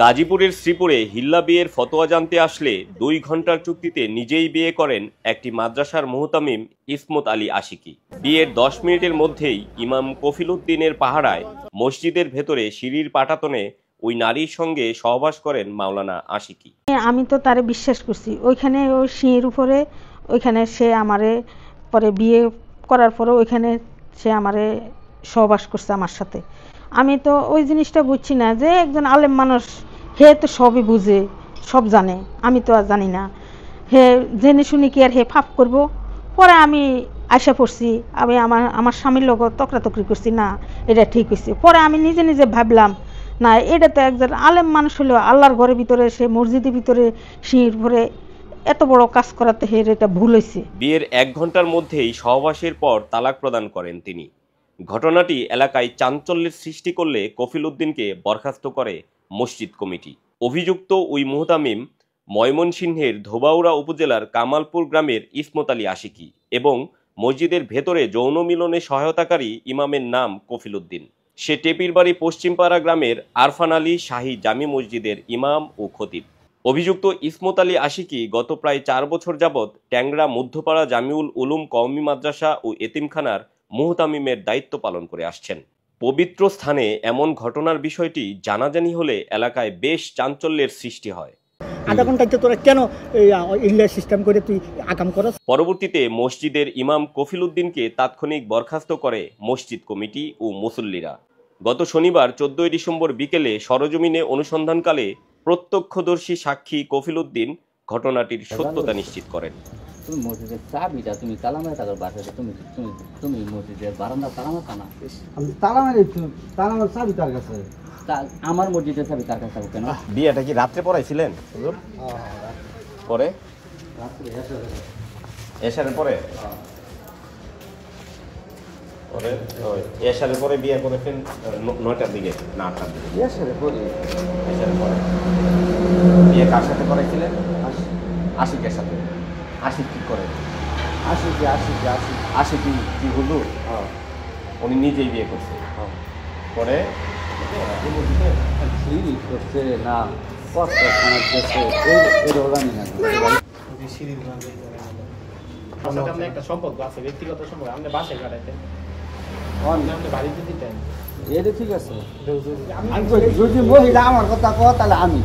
গাজীপুরের শ্রীপুরে হিল্লা বিয়ের ফতোয়া জানতে আসলে 2 ঘন্টার চুক্তিতে নিজেই বিয়ে করেন একটি মাদ্রাসার মুহতামিম ইসমত আলী আশিকি। বিয়ের 10 মিনিটের মধ্যেই ইমাম কফিল উদ্দিনের পাহারায় মসজিদের ভেতরে সিঁড়ির পাটাতনে ওই নারীর সঙ্গে সহবাস করেন মাওলানা আশিকি। আমি তো তারে বিশ্বাস করছি, ওইখানে ওই সিঁড়ির উপরে ওইখানে সে আমারে পরে বিয়ে করার পরে ওইখানে সে আমারে সহবাস করছে আমার সাথে। আমি তো ওই জিনিসটা বুঝছি না যে একজন আলেম মানুষ, হে তো সবই বুঝে, সব জানে, আমি তো আর জানি না। হে জেনে শুনি কি আর হে ফাপ করব? পরে আমি আশা পড়ছি, আমি আমার স্বামীর লগত তকরাতকরি করছি, না এটা ঠিক হয়েছে। পরে আমি নিজে নিজে ভাবলাম, না এটা তো একজন আলেম মানুষ হলেও আল্লাহর ঘরের ভিতরে, সে মসজিদের ভিতরে সিঁড়ির ভরে এত বড় কাজ করাতে হে এটা ভুল হয়েছে। বিয়ের 1 ঘন্টার মধ্যেই সহবাসের পর তালাক প্রদান করেন তিনি। ঘটনাটি এলাকায় চাঞ্চল্যের সৃষ্টি করলে কফিল উদ্দিনকে বরখাস্ত করে মসজিদ কমিটি। অভিযুক্ত ওই মুহতামিম ময়মনসিংহের ধোবাউড়া উপজেলার কামালপুর গ্রামের ইসমত আলী আশিকি এবং মসজিদের ভেতরে যৌন মিলনে সহায়তাকারী ইমামের নাম কফিল উদ্দিন। সে টেপিরবাড়ি পশ্চিমপাড়া গ্রামের আরফান আলী শাহী জামি মসজিদের ইমাম ও খতিব। অভিযুক্ত ইসমত আলী আশিকি গত প্রায় 4 বছর যাবৎ ট্যাংরা মধ্যপাড়া জামিউল উলুম কওমি মাদ্রাসা ও এতিমখানার মুহতামিমের দায়িত্ব পালন করে আসছেন। পবিত্র স্থানে এমন ঘটনার বিষয়টি জানাজানি হলে এলাকায় বেশ চাঞ্চল্যের সৃষ্টি হয়। আধা ঘন্টাতে তোরা কেন ইনলাইন সিস্টেম করে তুই আকাম করস? পরবর্তীতে মসজিদের ইমাম কফিল উদ্দিনকে তাৎক্ষণিক বরখাস্ত করে মসজিদ কমিটি ও মুসল্লিরা। গত শনিবার 14 ডিসেম্বর বিকেলে সরজমিনে অনুসন্ধানকালে প্রত্যক্ষদর্শী সাক্ষী কফিল উদ্দিন ঘটনাটির সত্যতা নিশ্চিত করেন। তুমি মসজিদের চাবিটা তুমি তালা মেরে থাকার বাসাতে তুমি মসজিদের বারান্দা তালা মারতা না? আমি তালা মেরে চাবি তার কাছে। আমার মসজিদের চাবি তার কাছে কেন? বিয়েটা কি রাত্রে পড়াইছিলেন? পরে এশারের পরে এশারের পরে বিয়ে করেছেন 9টার দিকে না 8টার দিকে? এশারের পরে বিয়ে কার সাথে করাইছিলেন? আশিকের সাথে। আশিক কি করে? আশিক কি হলো? উনি নিজেই বিয়ে করছে। পরে করছে না একটা সম্পর্ক আছে, ব্যক্তিগত সম্পর্ক, আপনি বাসায় কাটাইতেন, বাড়িতে দিতেন, এটা ঠিক আছে। যদি মহিলা আমার কথা কয় তাহলে আমি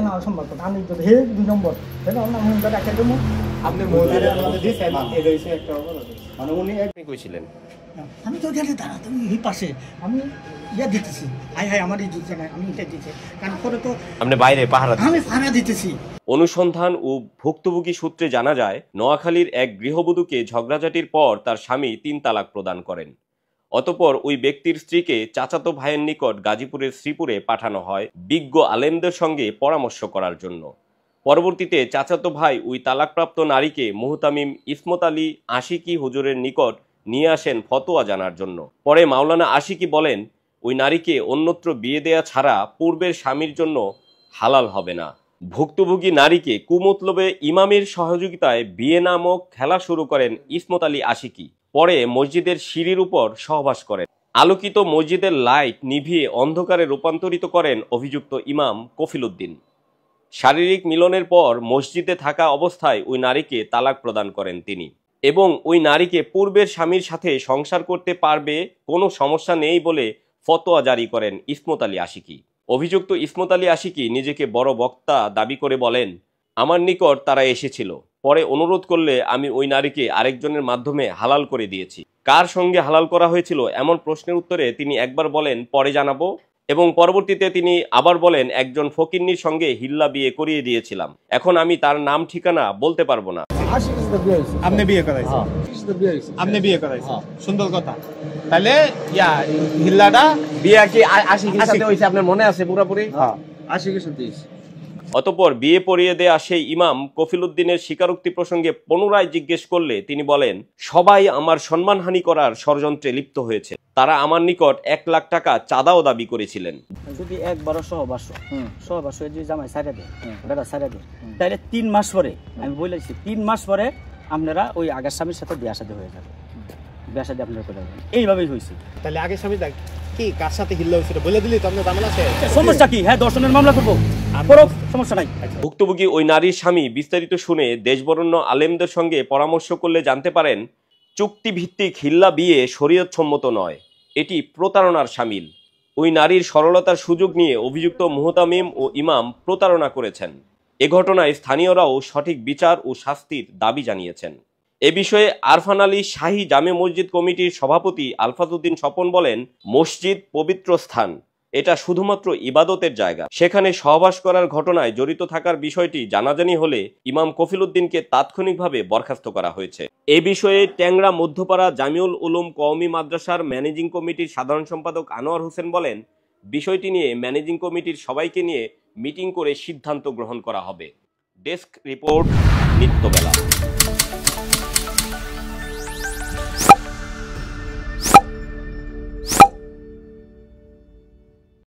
না অসম্ভব। আমি তো হে 2 নম্বর রাখে দেবো। আপনি মহিলাদের মধ্যে দিচ্ছেন, এটা হচ্ছে একটা অপরাধ। মানে উনি একই কইছিলেন, আমি তো গেলে দাঁড়া তুমি এই পাশে আমি ইয়ে দিতেছি, হাই আমার এই দিচ্ছে না, আমি এটা দিচ্ছি, কারণ পরে তো আপনি বাইরে পাহারা আমি পাহারা দিতেছি। অনুসন্ধান ও ভুক্তভোগী সূত্রে জানা যায়, নোয়াখালীর এক গৃহবধূকে ঝগড়াঝাটির পর তার স্বামী 3 তালাক প্রদান করেন। অতঃপর ওই ব্যক্তির স্ত্রীকে চাচাতো ভাইয়ের নিকট গাজীপুরের শ্রীপুরে পাঠানো হয় বিজ্ঞ আলেমদের সঙ্গে পরামর্শ করার জন্য। পরবর্তীতে চাচাতো ভাই ওই তালাকপ্রাপ্ত নারীকে মুহতামিম ইসমত আলী আশিকি হুজুরের নিকট নিয়ে আসেন ফতোয়া জানার জন্য। পরে মাওলানা আশিকি বলেন, ওই নারীকে অন্যত্র বিয়ে দেয়া ছাড়া পূর্বের স্বামীর জন্য হালাল হবে না। ভুক্তভোগী নারীকে কুমতলবে ইমামের সহযোগিতায় বিয়ে নামক খেলা শুরু করেন ইসমত আলী আশিকি। পরে মসজিদের সিঁড়ির উপর সহবাস করেন। আলোকিত মসজিদের লাইট নিভিয়ে অন্ধকারে রূপান্তরিত করেন অভিযুক্ত ইমাম কফিল উদ্দিন। শারীরিক মিলনের পর মসজিদে থাকা অবস্থায় ওই নারীকে তালাক প্রদান করেন তিনি এবং ওই নারীকে পূর্বের স্বামীর সাথে সংসার করতে পারবে, কোনো সমস্যা নেই বলে ফতোয়া জারি করেন ইসমত আলী আশিকি। অভিযুক্ত ইসমত আলী আশিকি নিজেকে বড় বক্তা দাবি করে বলেন, আমার নিকট তারা এসেছিল, পরে অনুরোধ করলে আমি ওই নারীকে আরেকজনের মাধ্যমে হালাল করে দিয়েছি। কার সঙ্গে হালাল করা হয়েছিল এমন প্রশ্নের উত্তরে তিনি একবার বলেন পরে জানাবো, এবং পরবর্তীতে তিনি আবার বলেন একজন ফকিন্নির সঙ্গে হিল্লা বিয়ে করিয়ে দিয়েছিলাম, এখন আমি তার নাম ঠিকানা বলতে পারবো না। আপনি বিয়ে করাইছেন? আপনি বিয়ে করাইছেন, সুন্দর কথা। তাহলে হিল্লাটা বিয়ে কি আশিকির সাথে হইছে আপনার মনে আছে পুরোপুরি? আশিকের সাথে। অতঃপর বিয়ে পড়িয়ে দেয়া সেই ইমাম কফিল উদ্দিনের স্বীকারোক্তি প্রসঙ্গে পুনরায় জিজ্ঞেস করলে তিনি বলেন, সবাই আমার সম্মানহানি করার ষড়যন্ত্রে লিপ্ত হয়েছে। তারা আমার নিকট 1 লাখ টাকা চাঁদাও দাবি করেছিলেন। যদি একবারও সহবাস যদি জামাই ছাড়া দেয়, বেটা ছাড়া দেয়, তাহলে 3 মাস পরে, আমি বলেছি 3 মাস পরে আপনারা ওই আগের স্বামীর সাথে বিয়ে শাদী হয়ে যাবে। বিয়ে শাদী আপনারা করে দেবেন, এইভাবেই হয়েছে। তাহলে আগে স্বামী দেখ কি কার সাথে হিল্লা হয়েছিল বলে দিলি তো আপনার ঝামেলা আছে। সমস্যা কি? হ্যাঁ, দর্শনের মামলা করবো, করো, সমস্যা নাই। ভুক্তভোগী ওই নারীর স্বামী বিস্তারিত শুনে দেশবরেণ্য আলেমদের সঙ্গে পরামর্শ করলে জানতে পারেন চুক্তিভিত্তিক হিল্লা বিয়ে শরীয়তসম্মত নয়, এটি প্রতারণার শামিল। ওই নারীর সরলতার সুযোগ নিয়ে অভিযুক্ত মুহতামিম ও ইমাম প্রতারণা করেছেন। এ ঘটনায় স্থানীয়রাও সঠিক বিচার ও শাস্তির দাবি জানিয়েছেন। এ বিষয়ে আরফান আলী শাহী জামে মসজিদ কমিটির সভাপতি আলফাজ উদ্দিন স্বপন বলেন, মসজিদ পবিত্র স্থান, এটা শুধুমাত্র ইবাদতের জায়গা। সেখানে সহবাস করার ঘটনায় জড়িত থাকার বিষয়টি জানাজানি হলে ইমাম কফিল উদ্দিনকে তাৎক্ষণিকভাবে বরখাস্ত করা হয়েছে। এ বিষয়ে ট্যাংরা মধ্যপাড়া জামিউল উলুম কওমি মাদ্রাসার ম্যানেজিং কমিটির সাধারণ সম্পাদক আনোয়ার হোসেন বলেন, বিষয়টি নিয়ে ম্যানেজিং কমিটির সবাইকে নিয়ে মিটিং করে সিদ্ধান্ত গ্রহণ করা হবে। Desk report, নিত্যবেলা।